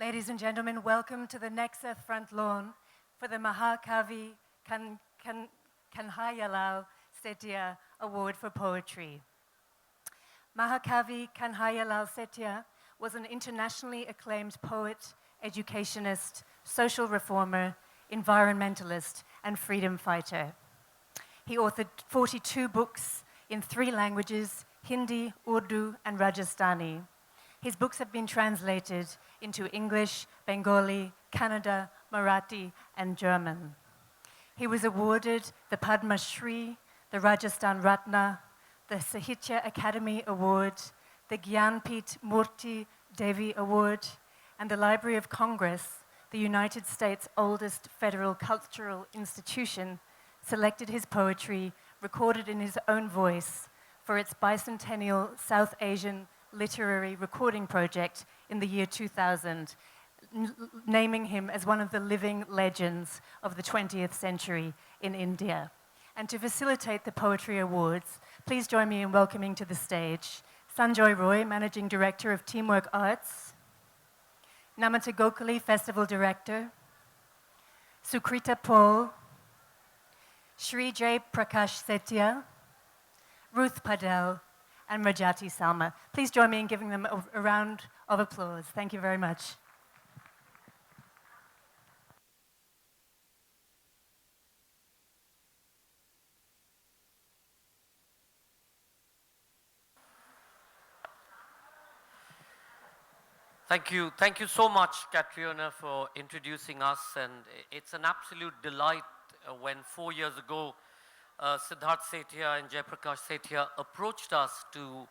Ladies and gentlemen, welcome to the Nexa front lawn for the MAHAKAVI Kanhaiyalal Sethia Award for Poetry. MAHAKAVI Kanhaiyalal Sethia was an internationally acclaimed poet, educationist, social reformer, environmentalist, and freedom fighter. He authored 42 books in 3 languages, Hindi, Urdu, and Rajasthani. His books have been translated into English, Bengali, Kannada, Marathi, and German. He was awarded the Padma Shri, the Rajasthan Ratna, the Sahitya Academy Award, the Gyanpith Murti Devi Award, and the Library of Congress, the United States' oldest federal cultural institution, selected his poetry, recorded in his own voice, for its bicentennial South Asian literary recording project in the year 2000, naming him as one of the living legends of the 20th century in India. And to facilitate the Poetry Awards, please join me in welcoming to the stage Sanjoy Roy, Managing Director of Teamwork Arts, Namita Gokhale, Festival Director, Sukrita Paul, Shri Jai Prakash Sethia, Ruth Padel, and Rajati Salma. Please join me in giving them a round of applause. Thank you very much. Thank you so much, Katriona, for introducing us, and it's an absolute delight when 4 years ago Siddharth Sethia and Jaiprakash Sethia approached us to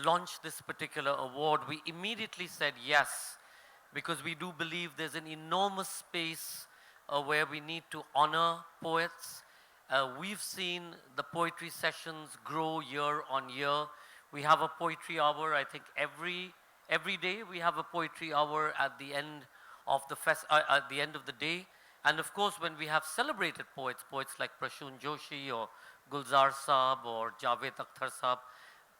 launch this particular award. We immediately said yes, because we do believe there's an enormous space where we need to honor poets. We've seen the poetry sessions grow year on year. We have a poetry hour, I think every day we have a poetry hour at the end of the day. And of course, when we have celebrated poets like Prashun Joshi or Gulzar Saab or Javed Akhtar Saab,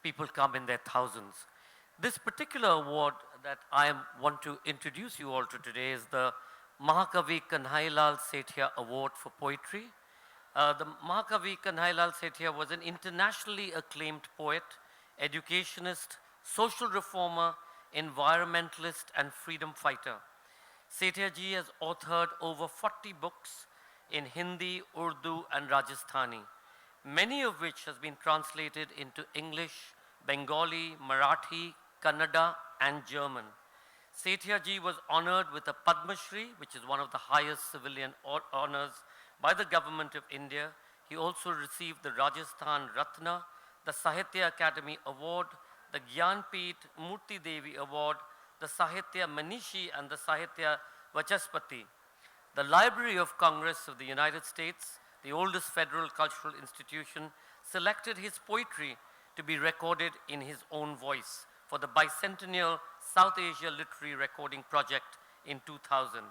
people come in their thousands. This particular award that I want to introduce you all to today is the MAHAKAVI Kanhaiyalal Sethia Award for Poetry. The MAHAKAVI Kanhaiyalal Sethia was an internationally acclaimed poet, educationist, social reformer, environmentalist, and freedom fighter. Sethia ji has authored over 40 books in Hindi, Urdu, and Rajasthani, many of which has been translated into English, Bengali, Marathi, Kannada, and German. Sethia ji was honored with a Padma Shri, which is one of the highest civilian honors by the government of India. He also received the Rajasthan Ratna, the Sahitya Academy Award, the Gyanpith Murti Devi Award, the Sahitya Manishi, and the Sahitya Vachaspati. The Library of Congress of the United States, the oldest federal cultural institution, selected his poetry to be recorded in his own voice for the bicentennial South Asia Literary Recording Project in 2000.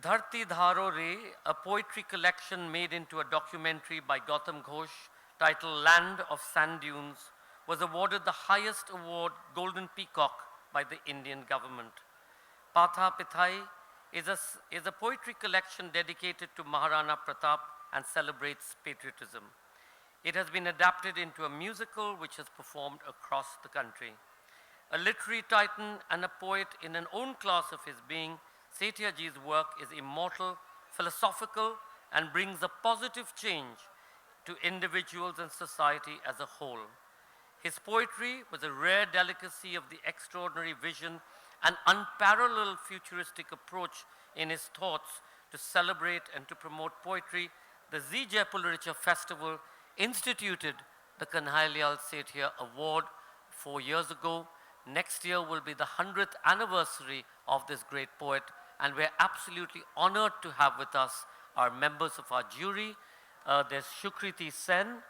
Dharti Dharo Re, a poetry collection made into a documentary by Gautam Ghosh titled Land of Sand Dunes, was awarded the highest award, Golden Peacock, by the Indian government. Patha Pithai is a poetry collection dedicated to Maharana Pratap and celebrates patriotism. It has been adapted into a musical which has performed across the country. A literary titan and a poet in an own class of his being, Sethia ji's work is immortal, philosophical, and brings a positive change to individuals and society as a whole. His poetry was a rare delicacy of the extraordinary vision and unparalleled futuristic approach in his thoughts to celebrate and to promote poetry. The Z Jaipur Literature Festival instituted the Kanhaiyalal Sethia Award 4 years ago. Next year will be the 100th anniversary of this great poet, and we're absolutely honored to have with us our members of our jury. There's Shukriti Sen,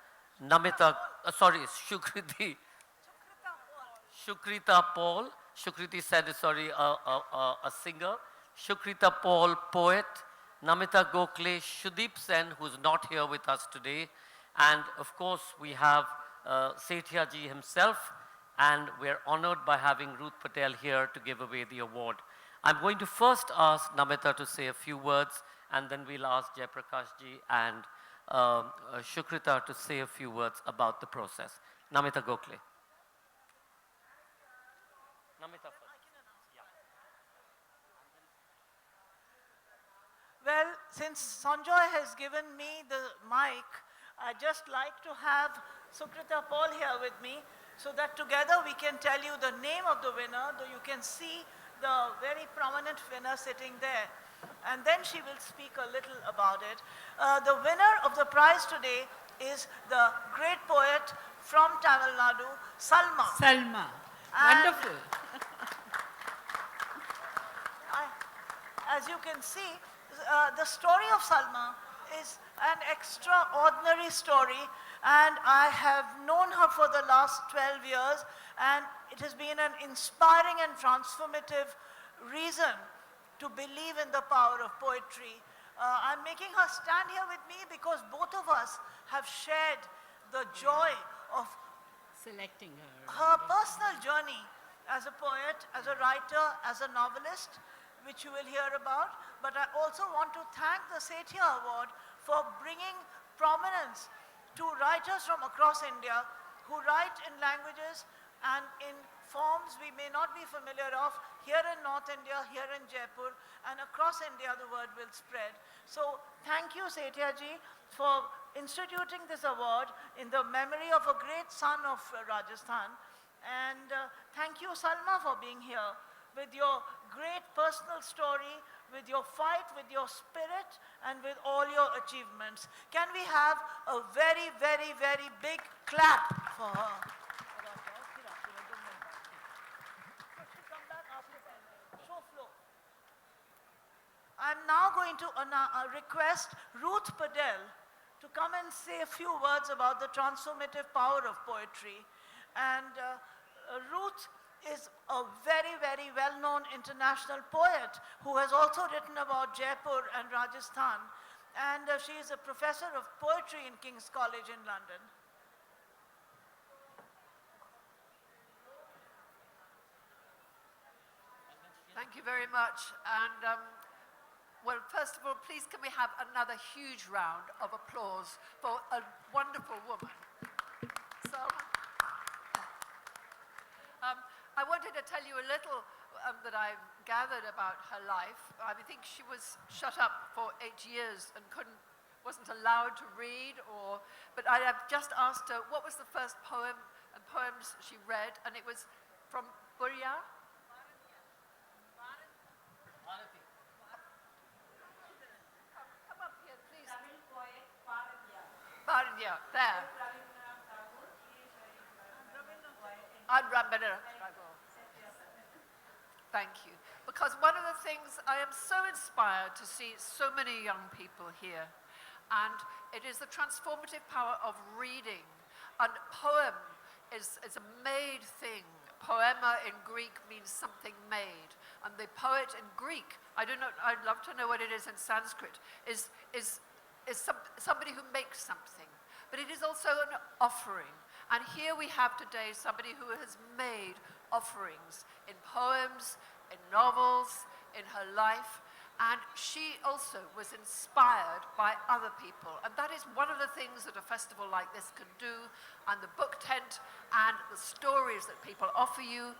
Shukrita Paul. Shukriti Sen is a singer. Shukrita Paul, poet. Namita Gokhale, Sudeep Sen, who's not here with us today. And of course, we have Sethia ji himself and we're honored by having Ruth Patel here to give away the award. I'm going to first ask Namita to say a few words, and then we'll ask Jayaprakash ji and Shukrita to say a few words about the process. Namita Gokhale. Namita first. Well, since Sanjoy has given me the mic, I'd just like to have Sukrita Paul here with me so that together we can tell you the name of the winner, though you can see the very prominent winner sitting there. And then she will speak a little about it. The winner of the prize today is the great poet from Tamil Nadu, Salma. Salma. And Wonderful. As you can see, the story of Salma is an extraordinary story, and I have known her for the last 12 years, and it has been an inspiring and transformative reason to believe in the power of poetry. I'm making her stand here with me because both of us have shared the joy of Selecting her personal journey as a poet, as a writer, as a novelist, which you will hear about. But I also want to thank the Sethia Award for bringing prominence to writers from across India who write in languages and in forms we may not be familiar of here in North India, here in Jaipur, and across India the word will spread. So thank you, Sethia ji, for instituting this award in the memory of a great son of Rajasthan. And thank you, Salma, for being here with your great personal story, with your fight, with your spirit, and with all your achievements. Can we have a very, very, very big clap for her? I'm now going to request Ruth Patel to come and say a few words about the transformative power of poetry. And Ruth is a very, very well-known international poet who has also written about Jaipur and Rajasthan. And she is a professor of poetry in King's College in London. Thank you very much. And well, first of all, please can we have another huge round of applause for a wonderful woman. Salma. I wanted to tell you a little that I've gathered about her life. I think she was shut up for 8 years and wasn't allowed to read, but I have just asked her what was the first poem and poems she read, and it was from Burya. Come up here, please. Baranya, there. And Rabindranath Tagore. Thank you. Because one of the things, I am so inspired to see so many young people here. And it is the transformative power of reading. And poem is a made thing. Poema in Greek means something made. And the poet in Greek, I'd love to know what it is in Sanskrit, is somebody who makes something. But it is also an offering. And here we have today somebody who has made offerings in poems, in novels, in her life. And she also was inspired by other people. And that is one of the things that a festival like this can do. And the book tent and the stories that people offer you,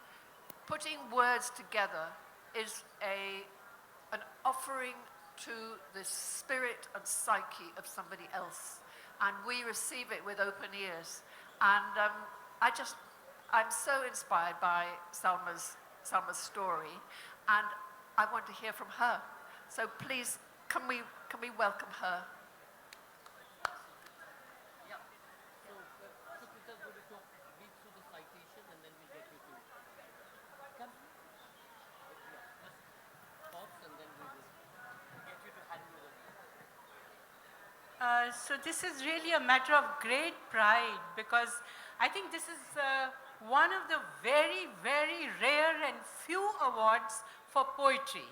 putting words together is an offering to the spirit and psyche of somebody else. And we receive it with open ears. And I'm so inspired by Salma's story, and I want to hear from her. So please, can we welcome her? Yeah. So, Sukrita is going to read through the citation, and then we'll get you to come. Yeah, just pause, and then we will get you to hand over. So this is really a matter of great pride, because I think this is one of the very, very rare and few awards for poetry.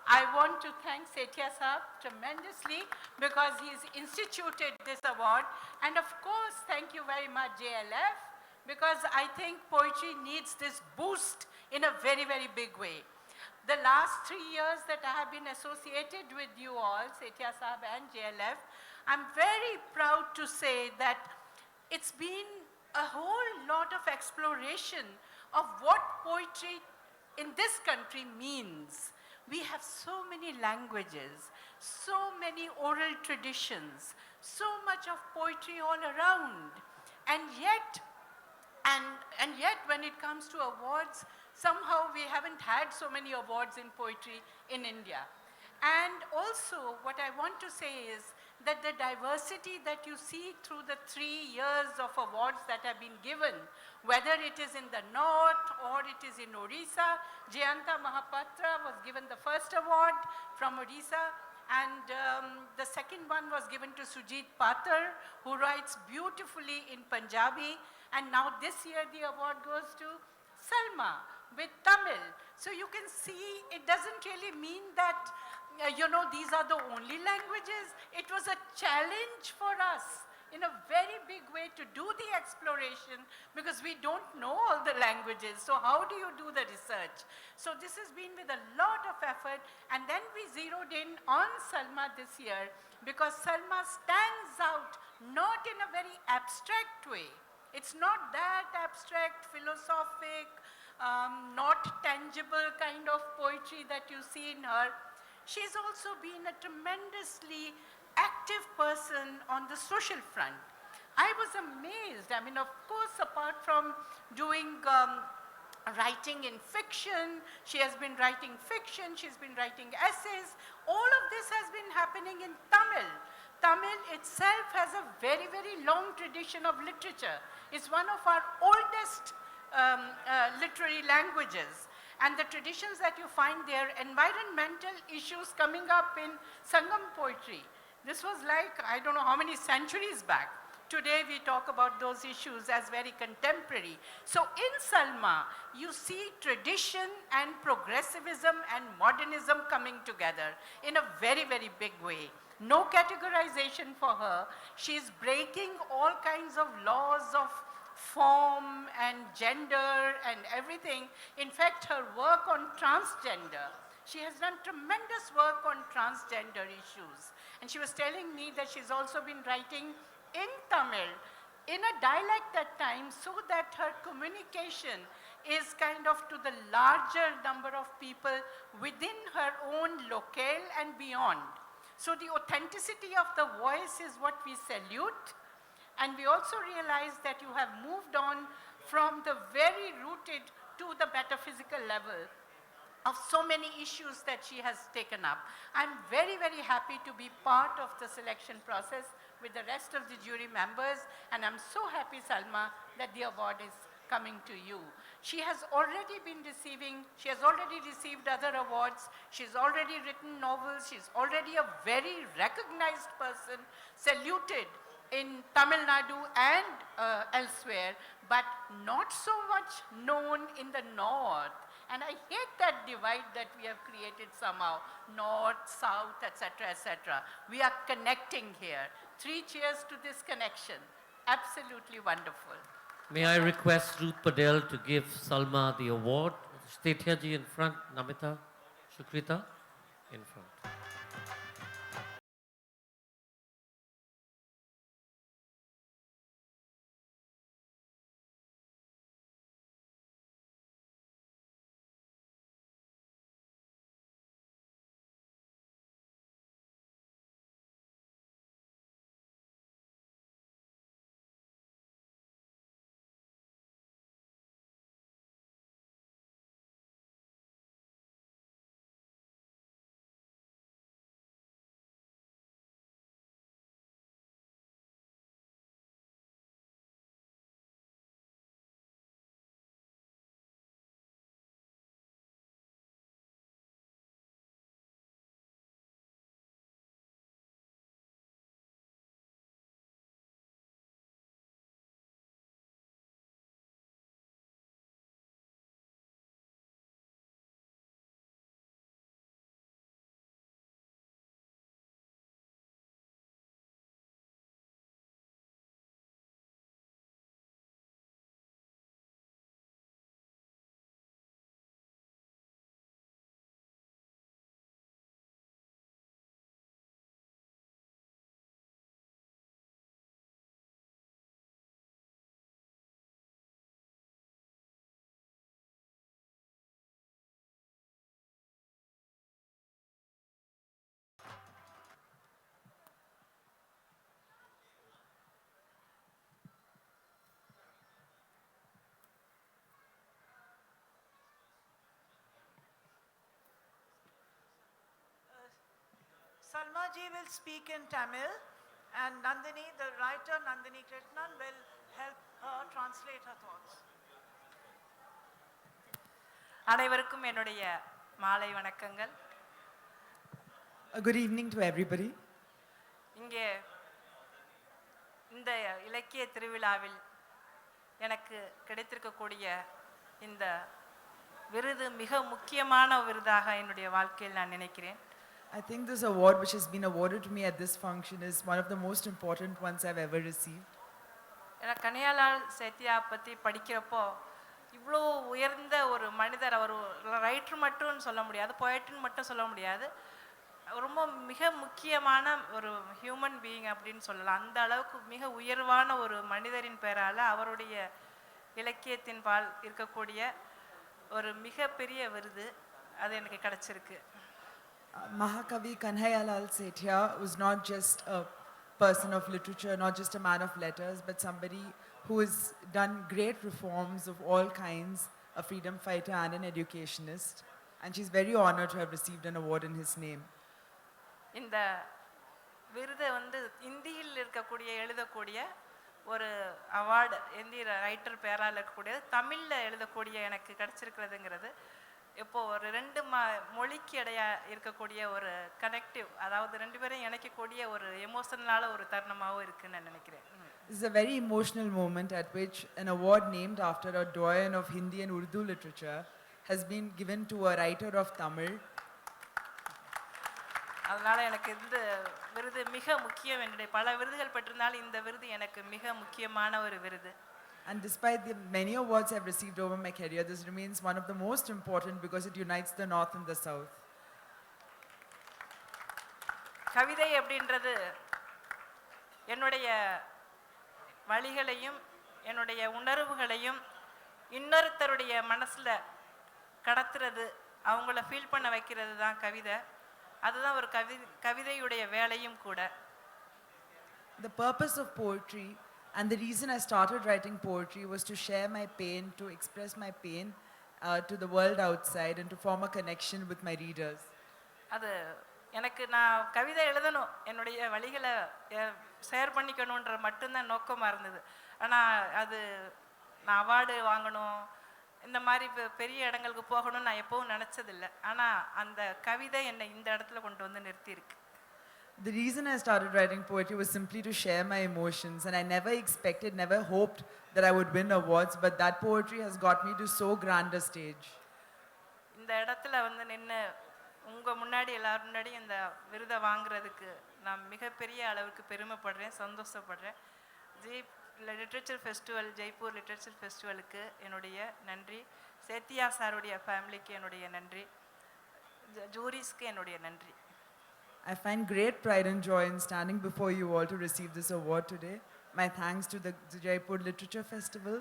I want to thank Sethia Saab tremendously because he's instituted this award, and of course thank you very much JLF, because I think poetry needs this boost in a very, very big way. The last 3 years that I have been associated with you all, Sethia Sahab and JLF, I'm very proud to say that it's been a whole lot of exploration of what poetry in this country means. We have so many languages, so many oral traditions, so much of poetry all around. And yet when it comes to awards, somehow we haven't had so many awards in poetry in India. And also, what I want to say is that the diversity that you see through the 3 years of awards that have been given, whether it is in the north or it is in Odisha, Jayanta Mahapatra was given the first award from Odisha, and the second one was given to Sujit Patar, who writes beautifully in Punjabi, and now this year the award goes to Salma with Tamil. So you can see it doesn't really mean that, these are the only languages. It was a challenge for us in a very big way to do the exploration because we don't know all the languages. So how do you do the research? So this has been with a lot of effort, and then we zeroed in on Salma this year because Salma stands out not in a very abstract way. It's not that abstract, philosophic, not tangible kind of poetry that you see in her. She's also been a tremendously active person on the social front. I was amazed. I mean, of course, apart from doing writing in fiction, she has been writing fiction, she's been writing essays. All of this has been happening in Tamil. Tamil itself has a very, very long tradition of literature. It's one of our oldest literary languages. And the traditions that you find there, environmental issues coming up in Sangam poetry. This was like, I don't know how many centuries back. Today we talk about those issues as very contemporary. So in Salma, you see tradition and progressivism and modernism coming together in a very, very big way. No categorization for her. She's breaking all kinds of laws of form and gender and everything. In fact, her work on transgender, she has done tremendous work on transgender issues. And she was telling me that she's also been writing in Tamil, in a dialect at times, so that her communication is kind of to the larger number of people within her own locale and beyond. So the authenticity of the voice is what we salute. And we also realize that you have moved on from the very rooted to the metaphysical level of so many issues that she has taken up. I'm very, very happy to be part of the selection process with the rest of the jury members, and I'm so happy, Salma, that the award is coming to you. She has already received other awards, she's already written novels, she's already a very recognized person, saluted in Tamil Nadu and elsewhere, but not so much known in the north. And I hate that divide that we have created somehow, north, south, etc., etc. We are connecting here. 3 cheers to this connection. Absolutely wonderful. May I request Ruth Padel to give Salma the award? Sethia ji in front, Namita, Shukrita in front. Salma ji will speak in Tamil, and Nandini, the writer Nandini Krishnan, will help her translate her thoughts. அனைவருக்கும் என்னுடைய மாலை வணக்கங்கள். Good evening to everybody. இங்கே இந்த இலக்கிய திருவிழாவில் எனக்கு கிடைத்திருக்கக்கூடிய இந்த விருது மிக முக்கியமான விருதாக என்னுடைய வாழ்க்கையில் நான் நினைக்கிறேன். I think this award which has been awarded to me at this function is one of the most important ones I've ever received. எனக்கு கன்ஹையாலால் சேத்தியா பற்றி படிக்கிறப்போ இவ்வளோ உயர்ந்த ஒரு மனிதர், அவர் ரைட்டர் மட்டும் சொல்ல முடியாது, போயட்னு மட்டும் சொல்ல முடியாது, ரொம்ப மிக முக்கியமான ஒரு ஹியூமன் பீயிங் அப்படின்னு சொல்லலாம். அந்த அளவுக்கு மிக உயர்வான ஒரு மனிதரின் பெயரால் அவருடைய இலக்கியத்தின் பால் இருக்கக்கூடிய ஒரு மிகப்பெரிய விருது அது எனக்கு கிடைச்சிருக்கு. Mahakavi Kanhaiyalal Sethia was not just a person of literature, not just a man of letters, but somebody who has done great reforms of all kinds, a freedom fighter and an educationist. And she's very honored to have received an award in his name. இந்த விருதை இந்தியில் இருக்கக்கூடிய எழுதக்கூடிய ஒரு award, இந்திய writer பேரால் இருக்கக்கூடிய தமிழில் எழுதக்கூடிய எனக்கு கிடச்சிருக்கிறதுங்கிறது இப்போ ஒரு ரெண்டு மொழிக்கு இடையா இருக்கக்கூடிய ஒரு கனெக்டிவ், அதாவது ரெண்டு பேரும் இணைக்கக்கூடிய ஒரு எமோஷனலான ஒரு தருணமாகவும் இருக்குன்னு நான் நினைக்கிறேன். This is a very emotional moment at which an award named after a doyen of Hindi and Urdu literature has been given to a writer of Tamil. அதனால் எனக்கு இந்த விருது மிக முக்கியம். என்னுடைய பல விருதுகள் பெற்றிருந்தாலும் இந்த விருது எனக்கு மிக முக்கியமான ஒரு விருது. And despite the many awards I've received over my career, this remains one of the most important because it unites the North and the South. கவிதை அப்படின்றது என்னுடைய வழிகளையும் என்னுடைய உணர்வுகளையும் இன்னொருத்தருடைய மனசில் கடத்துறது, அவங்கள ஃபீல் பண்ண வைக்கிறது தான் கவிதை. அதுதான் ஒரு கவிதையுடைய வேலையும் கூட. The purpose of poetry and the reason I started writing poetry was to share my pain, to express my pain to the world outside and to form a connection with my readers. அது எனக்கு நான் கவிதை எழுதணும், என்னுடைய வழிகளை share பண்ணிக்கணுன்ற மட்டும்தான் நோக்கமாக இருந்தது. ஆனால் அது நான் அவார்டு வாங்கணும், இந்த மாதிரி பெரிய இடங்களுக்கு போகணும்னு நான் எப்பவும் நினச்சதில்லை. ஆனால் அந்த கவிதை என்னை இந்த இடத்துல கொண்டு வந்து நிறுத்தியிருக்கு. The reason I started writing poetry was simply to share my emotions, and I never expected, never hoped that I would win awards, but that poetry has got me to so grand a stage. இந்த இடத்துல நின்று உங்கள் முன்னாடி எல்லாரும் முன்னாடி இந்த விருதை வாங்குறதுக்கு நான் மிகப்பெரிய அளவுக்கு பெருமைப்படுறேன், சந்தோஷப்படுறேன். லிட்ரேச்சர் ஃபெஸ்டிவல், ஜெய்ப்பூர் லிட்ரேச்சர் ஃபெஸ்டிவலுக்கு என்னுடைய நன்றி, சேத்தியா சாருடைய ஃபேமிலிக்கு என்னுடைய நன்றி, ஜூரிஸ்க்கு என்னுடைய நன்றி. I find great pride and joy in standing before you all to receive this award today. My thanks to the Jaipur Literature Festival,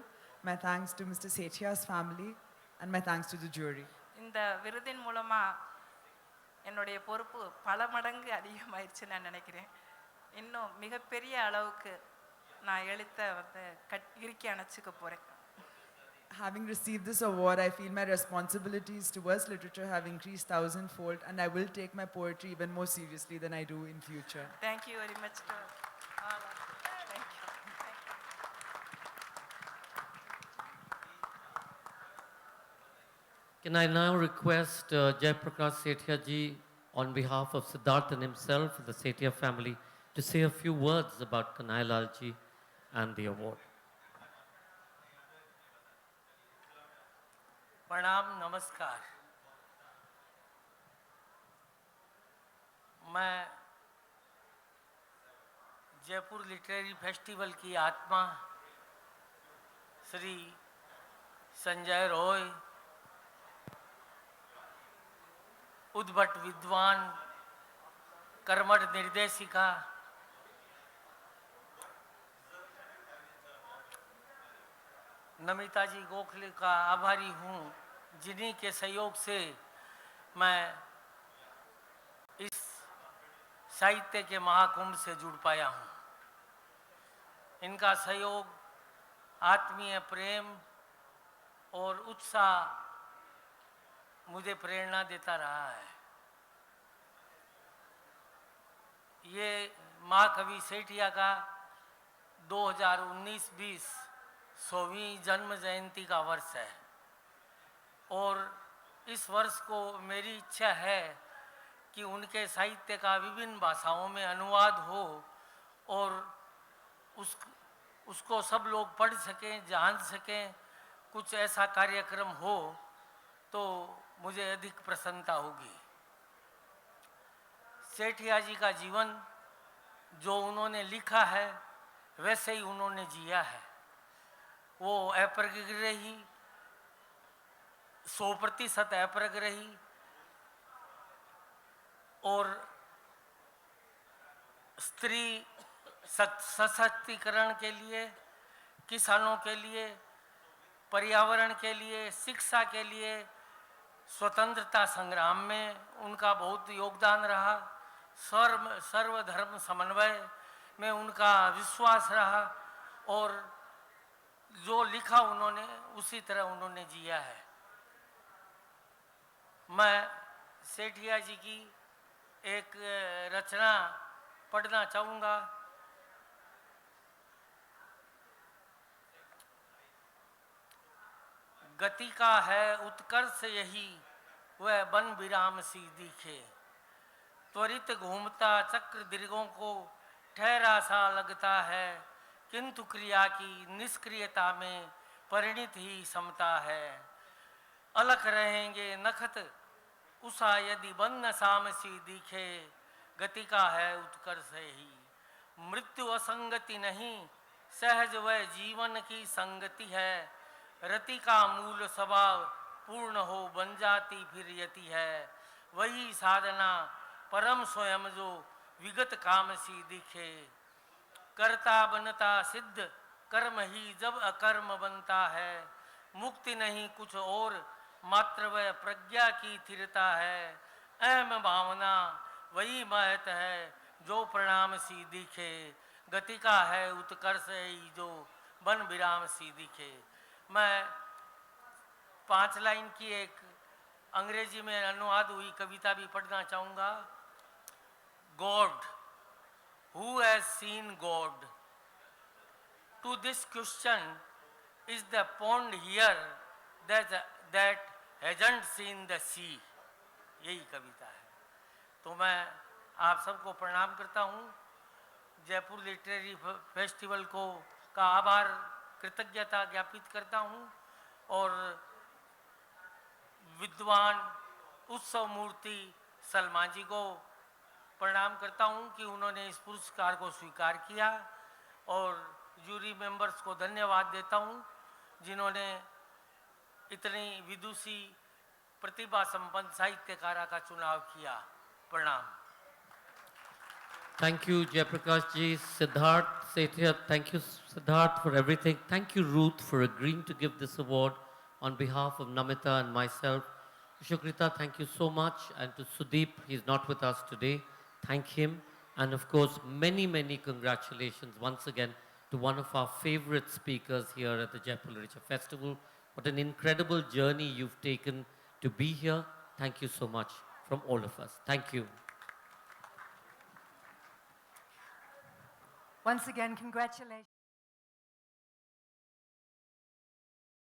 my thanks to Mr. Sethia's family, and my thanks to the jury. இந்த விருதின் மூலமாக என்னுடைய பொறுப்பு பல மடங்கு அதிகமாயிடுச்சுன்னு நான் நினைக்கிறேன். இன்னும் மிகப்பெரிய அளவுக்கு நான் எழுத்தை இறுக்கி அணைச்சிக்க போகிறேன். Having received this award, I feel my responsibilities towards literature have increased thousandfold, and I will take my poetry even more seriously than I do in future. Thank you very much to all of you. Thank you. Can I now request Jayaprakash Sethia ji, on behalf of Siddharthan himself and the Sethia family, to say a few words about Kanhaiyalal ji and the award. प्रणाम, नमस्कार। मैं Jaipur literary festival की आत्मा श्री संजय रॉय, उद्भट विद्वान, कर्मठ निर्देशिका, नमिता जी गोखले का आभारी हूँ, जिन्हीं के सहयोग से मैं इस साहित्य के महाकुंभ से जुड़ पाया हूँ। इनका सहयोग, आत्मीय प्रेम और उत्साह मुझे प्रेरणा देता रहा है। ये महाकवि सेठिया का 2019-20 100वीं जन्म जयंती का वर्ष है और इस वर्ष को मेरी इच्छा है कि उनके साहित्य का विभिन्न भाषाओं में अनुवाद हो और उसको सब लोग पढ़ सकें, जान सकें, कुछ ऐसा कार्यक्रम हो तो मुझे अधिक प्रसन्नता होगी। सेठिया जी का जीवन जो उन्होंने लिखा है वैसे ही उन्होंने जिया है। वो अपरिग्रही 100% अपरिग्रही और स्त्री सशक्तिकरण के लिए, किसानों के लिए, पर्यावरण के लिए, शिक्षा के लिए, स्वतंत्रता संग्राम में उनका बहुत योगदान रहा। सर्वधर्म समन्वय में उनका विश्वास रहा और जो लिखा उन्होंने उसी तरह उन्होंने जिया है। मैं सेठिया जी की एक रचना पढ़ना चाहूँगा। गति का है उत्कर्ष यही वह वन विराम सी दिखे, त्वरित घूमता चक्र दीर्घों को ठहरा सा लगता है, किंतु क्रिया की निष्क्रियता में परिणित ही समता है। अलख रहेंगे नखत उषा यदि बन्न साम सी दिखे, गति का है उत्कर्ष ही। मृत्यु असंगति नहीं सहज वह जीवन की संगति है, रति का मूल स्वभाव पूर्ण हो बन जाती फिर यति है। वही साधना परम स्वयं जो विगत काम सी दिखे, करता बनता सिद्ध कर्म ही जब अकर्म बनता है, मुक्ति नहीं कुछ और मात्र वह प्रज्ञा की स्थिरता है। अहम भावना वही महत है जो प्रणाम सी दिखे, गति का है उत्कर्ष ही जो वन विराम सी दिखे। मैं 5 लाइन की एक अंग्रेजी में अनुवाद हुई कविता भी पढ़ना चाहूँगा। God, who has seen God? To this question is the pond here that hasn't seen the sea. यही कविता है। तो मैं आप सबको प्रणाम करता हूँ। जयपुर लिटरेरी फेस्टिवल को का आभार कृतज्ञता ज्ञापित करता हूँ और विद्वान उत्सव मूर्ति सलमा जी को प्रणाम करता हूँ कि उन्होंने इस पुरस्कार को स्वीकार किया और जूरी मेंबर्स को धन्यवाद देता हूँ जिन्होंने इतनी विदुषी प्रतिभा संपन्न साहित्यकारा का चुनाव किया। प्रणाम। Thank you, Jayaprakash ji. Siddharth Sethia, thank you, Siddharth, for everything. Thank you, Ruth, for agreeing to give this award on behalf of Namita and myself. Shukrita, thank you so much. And to Sudeep, he's not with us today. Thank him. And of course, many, many congratulations once again to one of our favorite speakers here at the Jaipur Literature Festival. What an incredible journey you've taken to be here. Thank you so much from all of us. Thank you. Once again, congratulations.